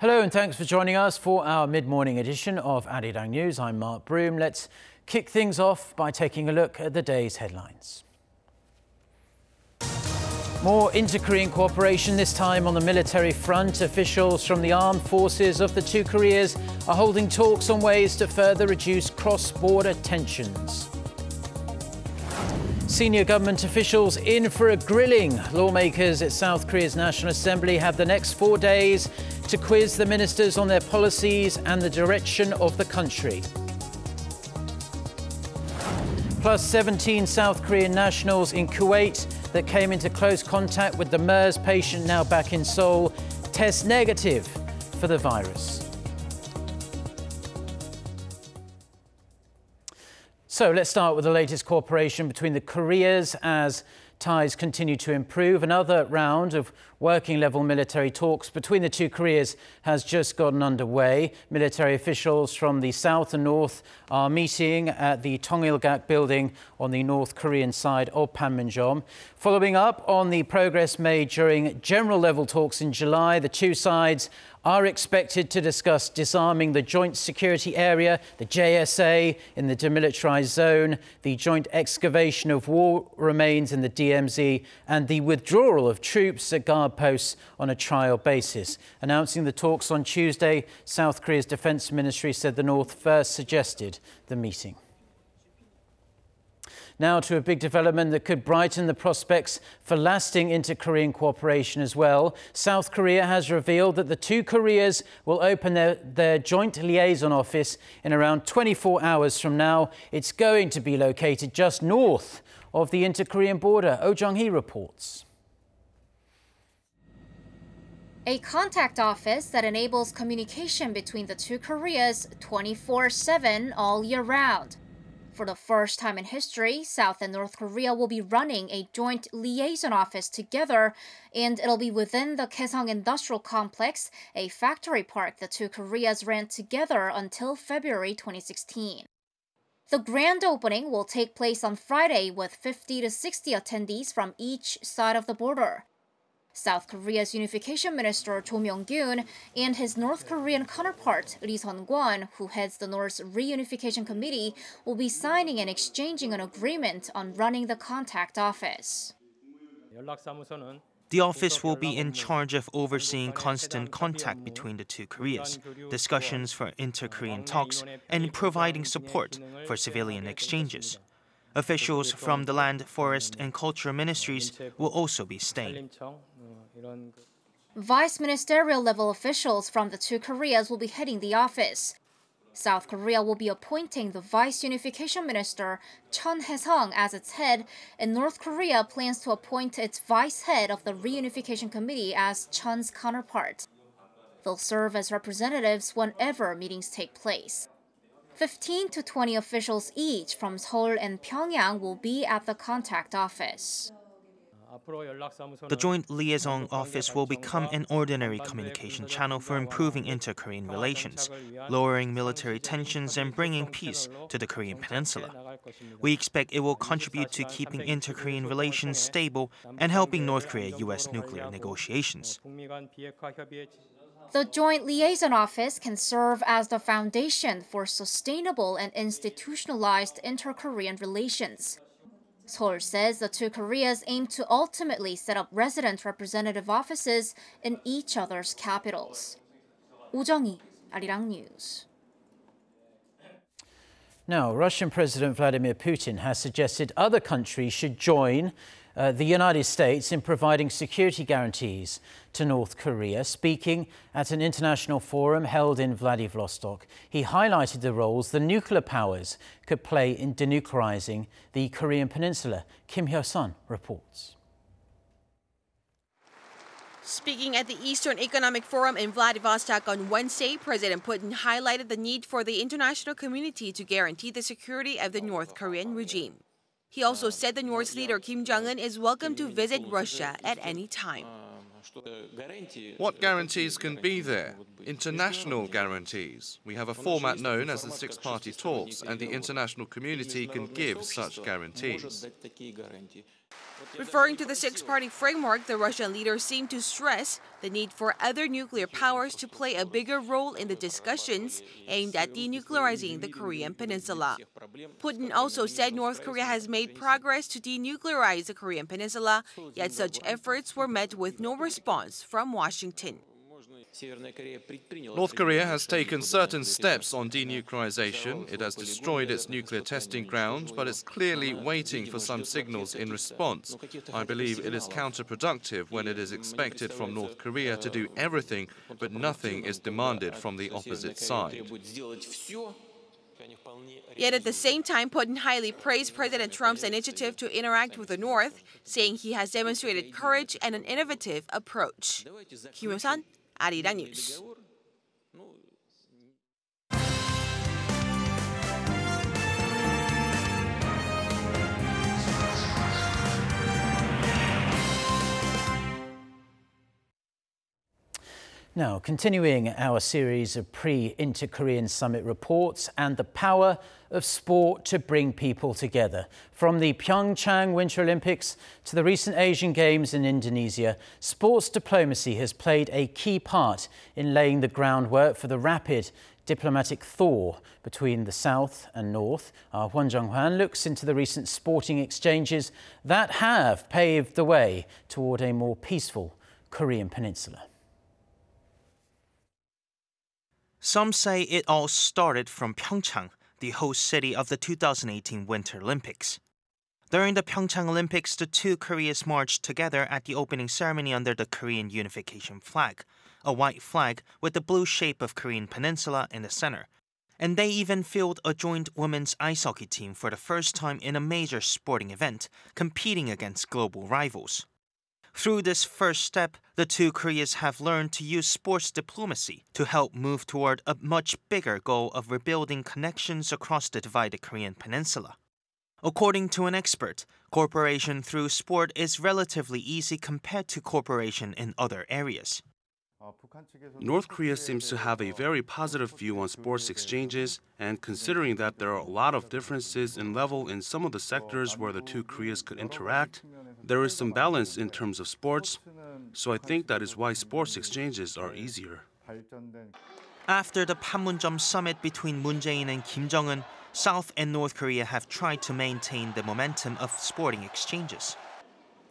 Hello and thanks for joining us for our mid-morning edition of Arirang News. I'm Mark Broom. Let's kick things off by taking a look at the day's headlines. More inter-Korean cooperation, this time on the military front. Officials from the armed forces of the two Koreas are holding talks on ways to further reduce cross-border tensions. Senior government officials in for a grilling. Lawmakers at South Korea's National Assembly have the next 4 days to quiz the ministers on their policies and the direction of the country. Plus 17 South Korean nationals in Kuwait that came into close contact with the MERS patient now back in Seoul test negative for the virus. So let's start with the latest cooperation between the Koreas as ties continue to improve. Another round of working-level military talks between the two Koreas has just gotten underway. Military officials from the south and north are meeting at the Tongil-gak building on the North Korean side of Panmunjom. Following up on the progress made during general-level talks in July, the two sides are expected to discuss disarming the Joint Security Area, the JSA, in the demilitarized zone, the joint excavation of war remains in the DMZ, and the withdrawal of troops at guard posts on a trial basis. Announcing the talks on Tuesday, South Korea's Defense Ministry said the North first suggested the meeting. Now to a big development that could brighten the prospects for lasting inter-Korean cooperation as well. South Korea has revealed that the two Koreas will open their joint liaison office in around 24 hours from now. It's going to be located just north of the inter-Korean border. Oh Jung-hee reports. A contact office that enables communication between the two Koreas 24/7 all year round. For the first time in history, South and North Korea will be running a joint liaison office together, and it'll be within the Kaesong Industrial Complex, a factory park the two Koreas ran together until February 2016. The grand opening will take place on Friday with 50 to 60 attendees from each side of the border. South Korea's Unification Minister Cho Myung-kyun and his North Korean counterpart Ri Sun-kwon, who heads the North's Reunification Committee, will be signing and exchanging an agreement on running the contact office. The office will be in charge of overseeing constant contact between the two Koreas, discussions for inter-Korean talks, and providing support for civilian exchanges. Officials from the Land, Forest, and Culture ministries will also be staying. Vice ministerial level officials from the two Koreas will be heading the office. South Korea will be appointing the Vice Unification Minister Chun Hae-sung as its head, and North Korea plans to appoint its vice head of the Reunification Committee as Chun's counterpart. They'll serve as representatives whenever meetings take place. 15 to 20 officials each from Seoul and Pyongyang will be at the contact office. The Joint Liaison Office will become an ordinary communication channel for improving inter-Korean relations, lowering military tensions and bringing peace to the Korean Peninsula. We expect it will contribute to keeping inter-Korean relations stable and helping North Korea-US nuclear negotiations. The Joint Liaison Office can serve as the foundation for sustainable and institutionalized inter-Korean relations. Seoul says the two Koreas aim to ultimately set up resident representative offices in each other's capitals. Oh Jung-hee, Arirang News. Now, Russian President Vladimir Putin has suggested other countries should join the United States in providing security guarantees to North Korea. Speaking at an international forum held in Vladivostok, he highlighted the roles the nuclear powers could play in denuclearizing the Korean Peninsula. Kim Hyo-sun reports. Speaking at the Eastern Economic Forum in Vladivostok on Wednesday, President Putin highlighted the need for the international community to guarantee the security of the North Korean regime. He also said the North's leader Kim Jong-un is welcome to visit Russia at any time. What guarantees can be there? International guarantees. We have a format known as the six-party talks, and the international community can give such guarantees. Referring to the six-party framework, the Russian leader seemed to stress the need for other nuclear powers to play a bigger role in the discussions aimed at denuclearizing the Korean Peninsula. Putin also said North Korea has made progress to denuclearize the Korean Peninsula, yet such efforts were met with no response from Washington. North Korea has taken certain steps on denuclearization. It has destroyed its nuclear testing ground, but it's clearly waiting for some signals in response. I believe it is counterproductive when it is expected from North Korea to do everything, but nothing is demanded from the opposite side. Yet at the same time, Putin highly praised President Trump's initiative to interact with the North, saying he has demonstrated courage and an innovative approach. Kim Yo-san, Arirang News. Now, continuing our series of pre-Inter-Korean Summit reports and the power of sport to bring people together. From the Pyeongchang Winter Olympics to the recent Asian Games in Indonesia, sports diplomacy has played a key part in laying the groundwork for the rapid diplomatic thaw between the South and North. Our Hwan Jung-hwan looks into the recent sporting exchanges that have paved the way toward a more peaceful Korean Peninsula. Some say it all started from Pyeongchang, the host city of the 2018 Winter Olympics. During the Pyeongchang Olympics, the two Koreas marched together at the opening ceremony under the Korean unification flag, a white flag with the blue shape of Korean Peninsula in the center. And they even fielded a joint women's ice hockey team for the first time in a major sporting event, competing against global rivals. Through this first step, the two Koreas have learned to use sports diplomacy to help move toward a much bigger goal of rebuilding connections across the divided Korean peninsula. According to an expert, cooperation through sport is relatively easy compared to cooperation in other areas. North Korea seems to have a very positive view on sports exchanges, and considering that there are a lot of differences in level in some of the sectors where the two Koreas could interact, there is some balance in terms of sports, so I think that is why sports exchanges are easier. After the Panmunjom summit between Moon Jae-in and Kim Jong-un, South and North Korea have tried to maintain the momentum of sporting exchanges.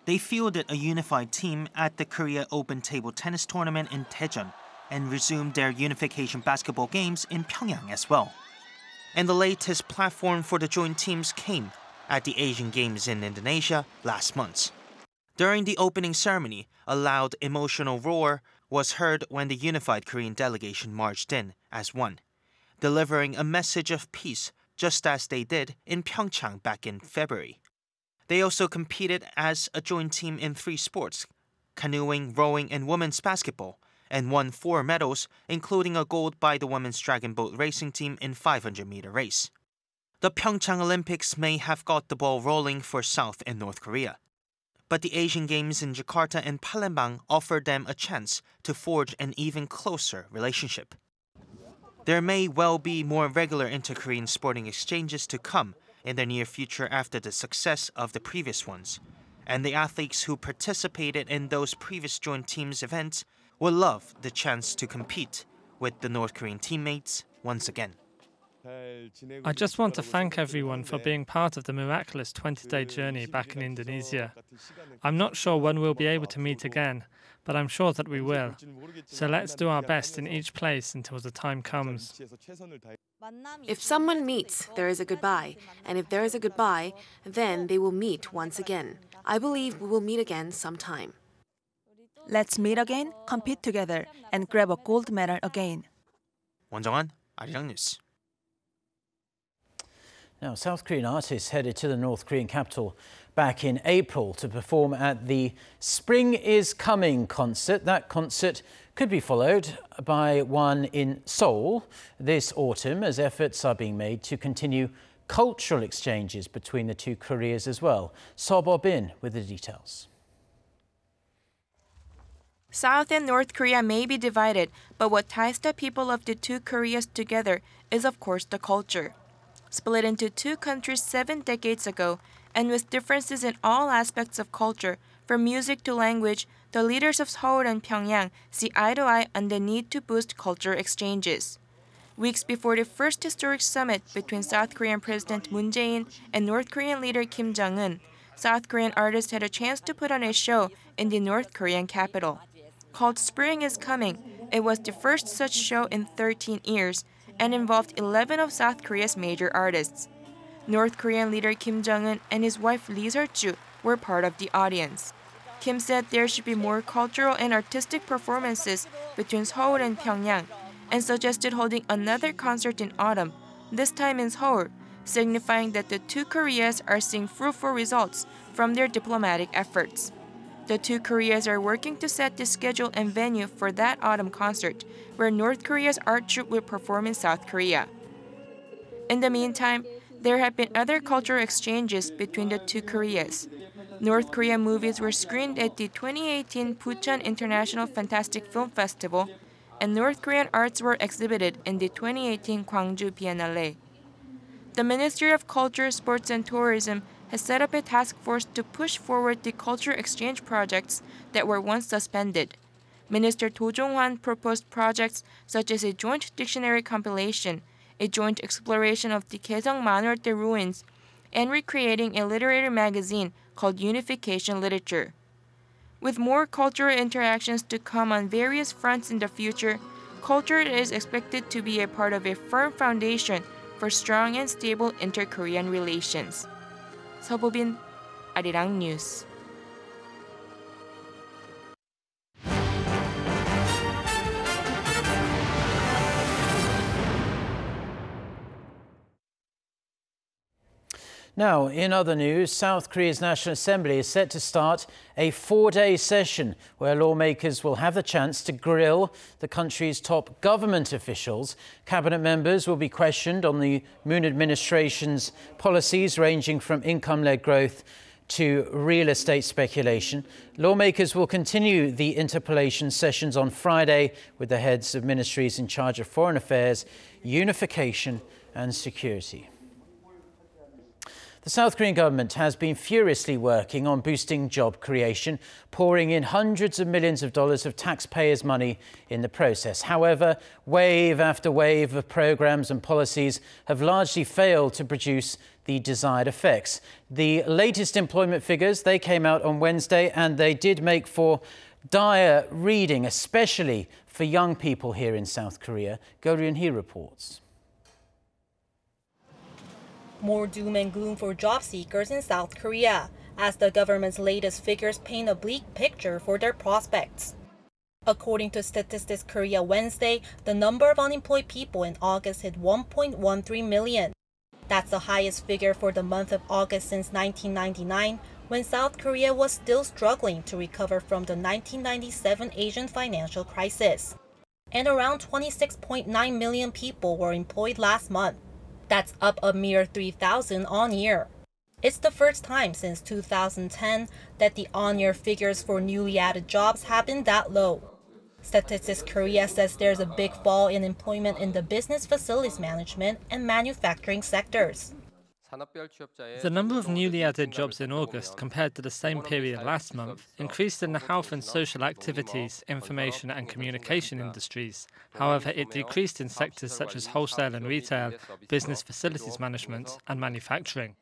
They fielded a unified team at the Korea Open Table Tennis Tournament in Daejeon and resumed their unification basketball games in Pyongyang as well. And the latest platform for the joint teams came at the Asian Games in Indonesia last month. During the opening ceremony, a loud emotional roar was heard when the unified Korean delegation marched in as one, delivering a message of peace just as they did in Pyeongchang back in February. They also competed as a joint team in 3 sports, canoeing, rowing, and women's basketball, and won 4 medals, including a gold by the women's dragon boat racing team in 500-meter race. The Pyeongchang Olympics may have got the ball rolling for South and North Korea, but the Asian Games in Jakarta and Palembang offered them a chance to forge an even closer relationship. There may well be more regular inter-Korean sporting exchanges to come in the near future after the success of the previous ones, and the athletes who participated in those previous joint teams events will love the chance to compete with the North Korean teammates once again. I just want to thank everyone for being part of the miraculous 20-day journey back in Indonesia. I'm not sure when we'll be able to meet again, but I'm sure that we will. So let's do our best in each place until the time comes. If someone meets, there is a goodbye, and if there is a goodbye, then they will meet once again. I believe we will meet again sometime. Let's meet again, compete together, and grab a gold medal again. Hwan Jung-hwan, Arirang News. Now, South Korean artists headed to the North Korean capital back in April to perform at the Spring is Coming concert. That concert could be followed by one in Seoul this autumn, as efforts are being made to continue cultural exchanges between the two Koreas as well. So Bo-bin with the details. South and North Korea may be divided, but what ties the people of the two Koreas together is, of course, the culture. Split into 2 countries 7 decades ago, and with differences in all aspects of culture, from music to language, the leaders of Seoul and Pyongyang see eye to eye on the need to boost culture exchanges. Weeks before the first historic summit between South Korean President Moon Jae-in and North Korean leader Kim Jong-un, South Korean artists had a chance to put on a show in the North Korean capital. Called Spring is Coming, it was the first such show in 13 years and involved 11 of South Korea's major artists. North Korean leader Kim Jong-un and his wife Lee Seol-ju were part of the audience. Kim said there should be more cultural and artistic performances between Seoul and Pyongyang, and suggested holding another concert in autumn, this time in Seoul, signifying that the two Koreas are seeing fruitful results from their diplomatic efforts. The two Koreas are working to set the schedule and venue for that autumn concert, where North Korea's art troupe will perform in South Korea. In the meantime, there have been other cultural exchanges between the two Koreas. North Korean movies were screened at the 2018 Busan International Fantastic Film Festival, and North Korean arts were exhibited in the 2018 Gwangju Biennale. The Ministry of Culture, Sports and Tourism has set up a task force to push forward the culture exchange projects that were once suspended. Minister Do Jong-hwan proposed projects such as a joint dictionary compilation, a joint exploration of the Kaesong Manhwa-dae ruins, and recreating a literary magazine called Unification Literature. With more cultural interactions to come on various fronts in the future, culture is expected to be a part of a firm foundation for strong and stable inter-Korean relations. 서보빈, Arirang News. Now, in other news, South Korea's National Assembly is set to start a 4-day session where lawmakers will have the chance to grill the country's top government officials. Cabinet members will be questioned on the Moon administration's policies ranging from income-led growth to real estate speculation. Lawmakers will continue the interpellation sessions on Friday with the heads of ministries in charge of foreign affairs, unification and security. The South Korean government has been furiously working on boosting job creation, pouring in hundreds of millions of dollars of taxpayers' money in the process. However, wave after wave of programs and policies have largely failed to produce the desired effects. The latest employment figures, they came out on Wednesday, and they did make for dire reading, especially for young people here in South Korea. Korean He reports. More doom and gloom for job seekers in South Korea, as the government's latest figures paint a bleak picture for their prospects. According to Statistics Korea Wednesday, the number of unemployed people in August hit 1.13 million. That's the highest figure for the month of August since 1999, when South Korea was still struggling to recover from the 1997 Asian financial crisis. And around 26.9 million people were employed last month. That's up a mere 3,000 on-year. It's the first time since 2010 that the on-year figures for newly added jobs have been that low. Statistics Korea says there's a big fall in employment in the business facilities management and manufacturing sectors. The number of newly added jobs in August compared to the same period last month increased in the health and social activities, information and communication industries. However, it decreased in sectors such as wholesale and retail, business facilities management and manufacturing.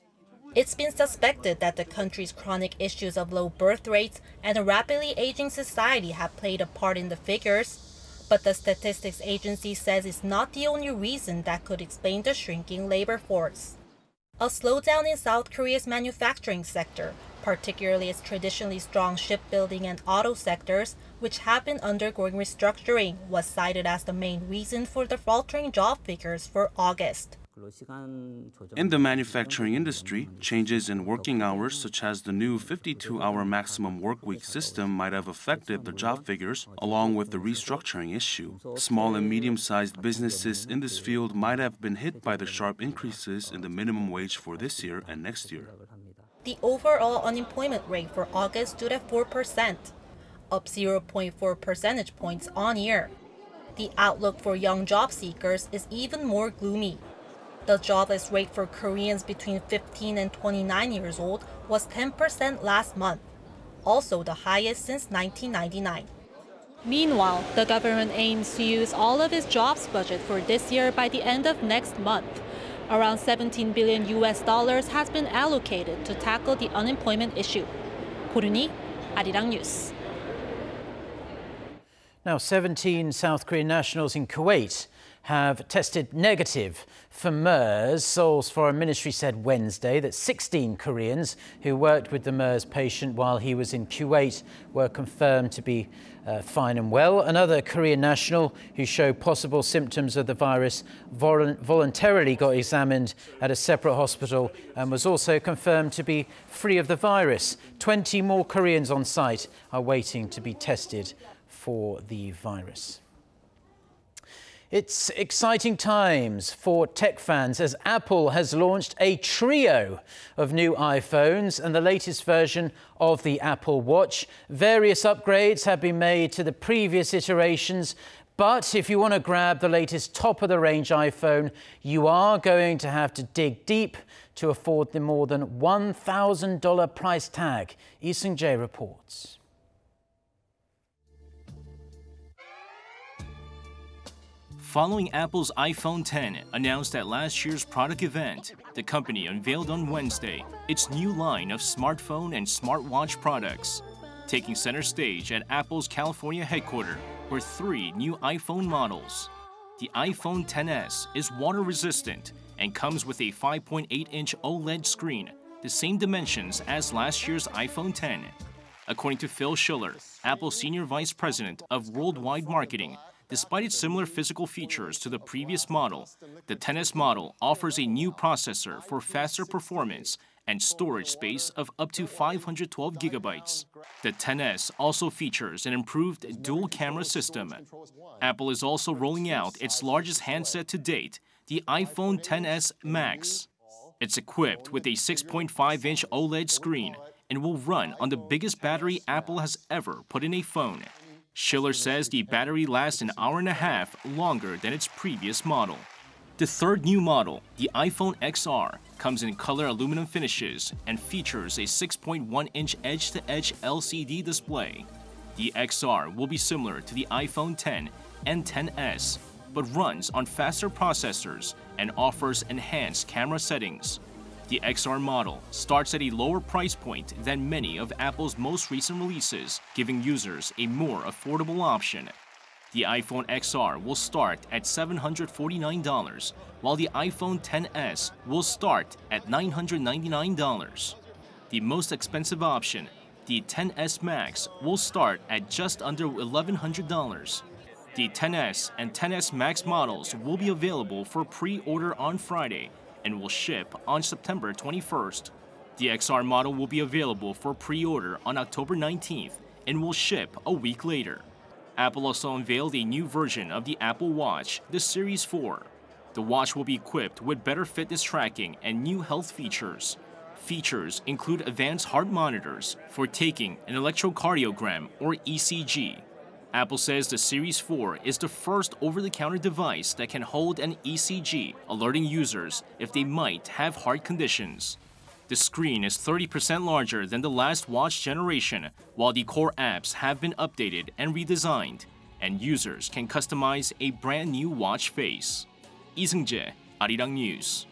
It's been suspected that the country's chronic issues of low birth rates and a rapidly aging society have played a part in the figures. But the statistics agency says it's not the only reason that could explain the shrinking labor force. A slowdown in South Korea's manufacturing sector, particularly its traditionally strong shipbuilding and auto sectors, which have been undergoing restructuring, was cited as the main reason for the faltering job figures for August. In the manufacturing industry, changes in working hours such as the new 52-hour maximum workweek system might have affected the job figures, along with the restructuring issue. Small and medium-sized businesses in this field might have been hit by the sharp increases in the minimum wage for this year and next year. The overall unemployment rate for August stood at 4%, up 0.4 percentage points on year. The outlook for young job seekers is even more gloomy. The jobless rate for Koreans between 15 and 29 years old was 10% last month, also the highest since 1999. Meanwhile, the government aims to use all of its jobs budget for this year by the end of next month. Around $17 billion has been allocated to tackle the unemployment issue. 고르니, Arirang News. Now, 17 South Korean nationals in Kuwait have tested negative for MERS. Seoul's foreign ministry said Wednesday that 16 Koreans who worked with the MERS patient while he was in Kuwait were confirmed to be fine and well. Another Korean national who showed possible symptoms of the virus voluntarily got examined at a separate hospital and was also confirmed to be free of the virus. 20 more Koreans on site are waiting to be tested for the virus. It's exciting times for tech fans as Apple has launched a trio of new iPhones and the latest version of the Apple Watch. Various upgrades have been made to the previous iterations, but if you want to grab the latest top-of-the-range iPhone, you are going to have to dig deep to afford the more than $1,000 price tag. Lee Seung-jae reports. Following Apple's iPhone X announced at last year's product event, the company unveiled on Wednesday its new line of smartphone and smartwatch products. Taking center stage at Apple's California headquarters were 3 new iPhone models. The iPhone XS is water-resistant and comes with a 5.8-inch OLED screen, the same dimensions as last year's iPhone X. According to Phil Schiller, Apple's Senior Vice President of Worldwide Marketing, despite its similar physical features to the previous model, the XS model offers a new processor for faster performance and storage space of up to 512 gigabytes. The XS also features an improved dual-camera system. Apple is also rolling out its largest handset to date, the iPhone XS Max. It's equipped with a 6.5-inch OLED screen and will run on the biggest battery Apple has ever put in a phone. Schiller says the battery lasts an hour and a half longer than its previous model. The third new model, the iPhone XR, comes in color aluminum finishes and features a 6.1-inch edge-to-edge LCD display. The XR will be similar to the iPhone X and XS, but runs on faster processors and offers enhanced camera settings. The XR model starts at a lower price point than many of Apple's most recent releases, giving users a more affordable option. The iPhone XR will start at $749, while the iPhone XS will start at $999. The most expensive option, the XS Max, will start at just under $1,100. The XS and XS Max models will be available for pre-order on Friday and will ship on September 21st. The XR model will be available for pre-order on October 19th and will ship a week later. Apple also unveiled a new version of the Apple Watch, the Series 4. The watch will be equipped with better fitness tracking and new health features. Features include advanced heart monitors for taking an electrocardiogram or ECG. Apple says the Series 4 is the first over-the-counter device that can hold an ECG, alerting users if they might have heart conditions. The screen is 30% larger than the last watch generation, while the core apps have been updated and redesigned, and users can customize a brand new watch face. Lee Seung-jae, Arirang News.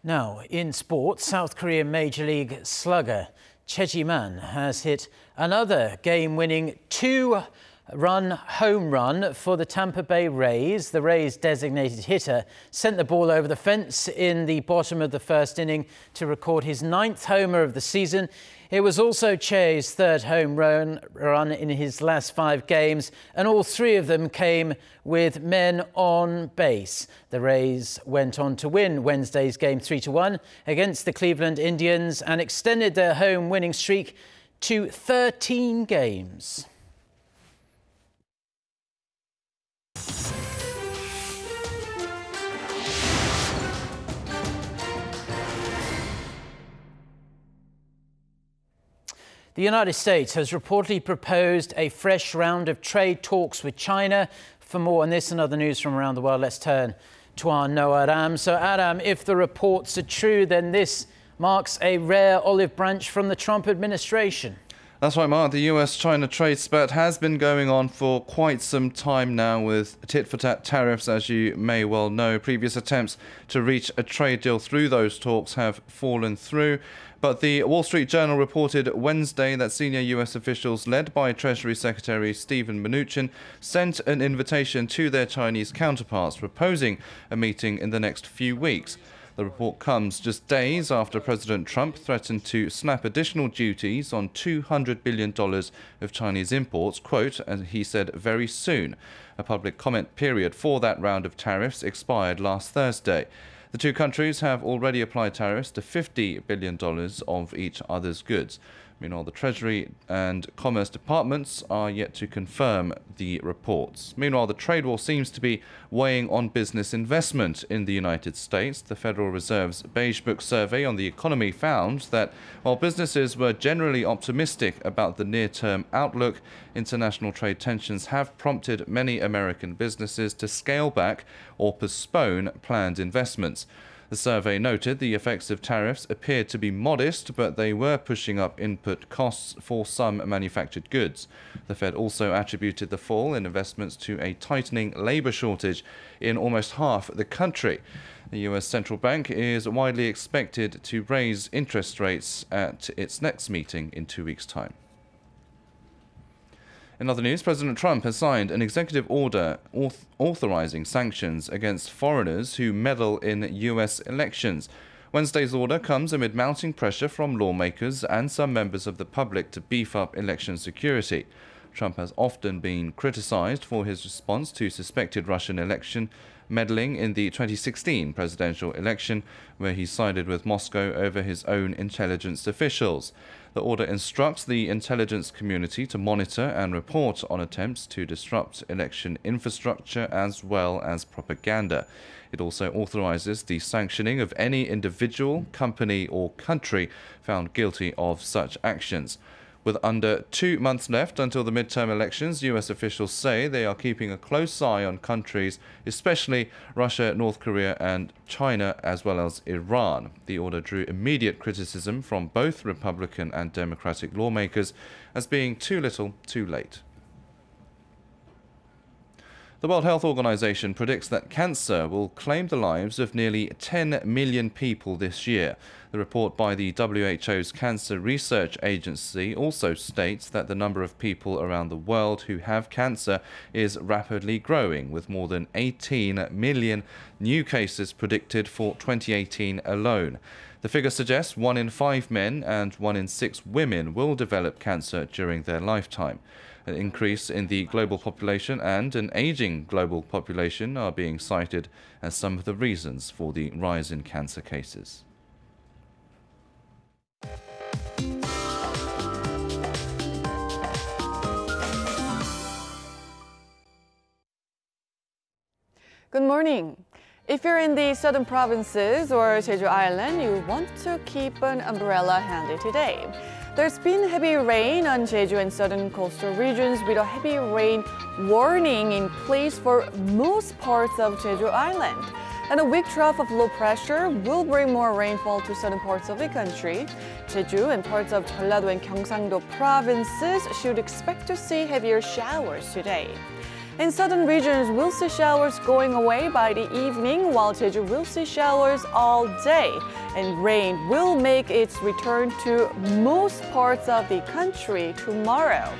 Now, in sports, South Korean Major League slugger Choi Ji-man has hit another game-winning 2-run home run for the Tampa Bay Rays. The Rays' designated hitter sent the ball over the fence in the bottom of the first inning to record his 9th homer of the season. It was also Choi's 3rd home run in his last 5 games, and all 3 of them came with men on base. The Rays went on to win Wednesday's game 3-1 against the Cleveland Indians and extended their home winning streak to 13 games. The United States has reportedly proposed a fresh round of trade talks with China. For more on this and other news from around the world, let's turn to our Noah Aram. So, Aram, if the reports are true, then this marks a rare olive branch from the Trump administration. That's right, Mark. The US-China trade spat has been going on for quite some time now with tit-for-tat tariffs, as you may well know. Previous attempts to reach a trade deal through those talks have fallen through. But the Wall Street Journal reported Wednesday that senior US officials led by Treasury Secretary Steven Mnuchin sent an invitation to their Chinese counterparts proposing a meeting in the next few weeks. The report comes just days after President Trump threatened to slap additional duties on $200 billion of Chinese imports, quote, and he said very soon. A public comment period for that round of tariffs expired last Thursday. The two countries have already applied tariffs to $50 billion of each other's goods. Meanwhile, the Treasury and Commerce departments are yet to confirm the reports. Meanwhile, the trade war seems to be weighing on business investment in the United States. The Federal Reserve's Beige Book survey on the economy found that while businesses were generally optimistic about the near-term outlook, international trade tensions have prompted many American businesses to scale back or postpone planned investments. The survey noted the effects of tariffs appeared to be modest, but they were pushing up input costs for some manufactured goods. The Fed also attributed the fall in investments to a tightening labor shortage in almost half the country. The US Central Bank is widely expected to raise interest rates at its next meeting in 2 weeks' time. In other news, President Trump has signed an executive order authorizing sanctions against foreigners who meddle in US elections. Wednesday's order comes amid mounting pressure from lawmakers and some members of the public to beef up election security. Trump has often been criticized for his response to suspected Russian election meddling in the 2016 presidential election, where he sided with Moscow over his own intelligence officials. The order instructs the intelligence community to monitor and report on attempts to disrupt election infrastructure as well as propaganda. It also authorizes the sanctioning of any individual, company or country found guilty of such actions. With under 2 months left until the midterm elections, US officials say they are keeping a close eye on countries, especially Russia, North Korea and China, as well as Iran. The order drew immediate criticism from both Republican and Democratic lawmakers as being too little, too late. The World Health Organization predicts that cancer will claim the lives of nearly 10 million people this year. The report by the WHO's Cancer Research Agency also states that the number of people around the world who have cancer is rapidly growing, with more than 18 million new cases predicted for 2018 alone. The figure suggests 1 in 5 men and 1 in 6 women will develop cancer during their lifetime. An increase in the global population and an aging global population are being cited as some of the reasons for the rise in cancer cases. Good morning. If you're in the southern provinces or Jeju Island, you want to keep an umbrella handy today. There's been heavy rain on Jeju and southern coastal regions with a heavy rain warning in place for most parts of Jeju Island. And a weak trough of low pressure will bring more rainfall to southern parts of the country. Jeju and parts of Jeollado and Gyeongsang-do provinces should expect to see heavier showers today. In southern regions, we'll see showers going away by the evening, while Jeju will see showers all day. And rain will make its return to most parts of the country tomorrow.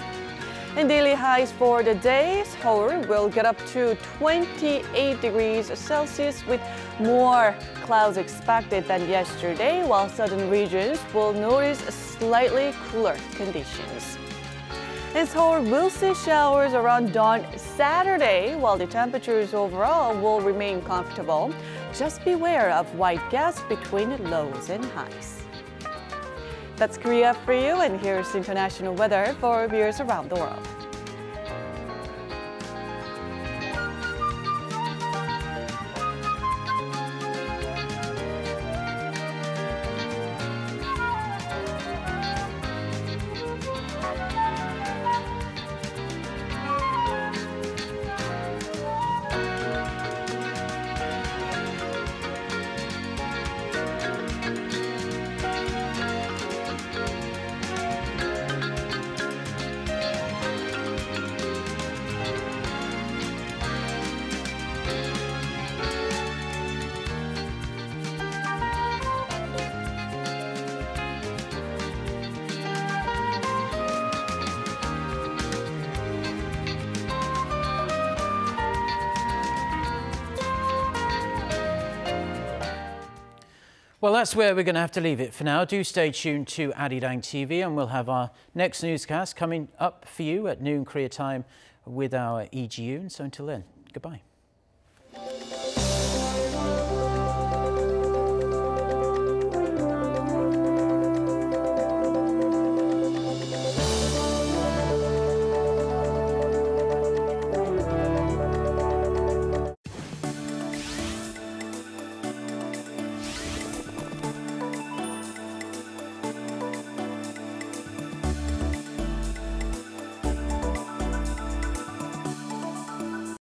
And daily highs for the day, Seoul will get up to 28 degrees Celsius with more clouds expected than yesterday, while southern regions will notice slightly cooler conditions. And Seoul will see showers around dawn Saturday, while the temperatures overall will remain comfortable. Just beware of wide gaps between lows and highs. That's Korea for you, and here's international weather for viewers around the world. Well, that's where we're going to have to leave it for now. Do stay tuned to Arirang TV, and we'll have our next newscast coming up for you at noon Korea time with our EGU. And so until then, goodbye.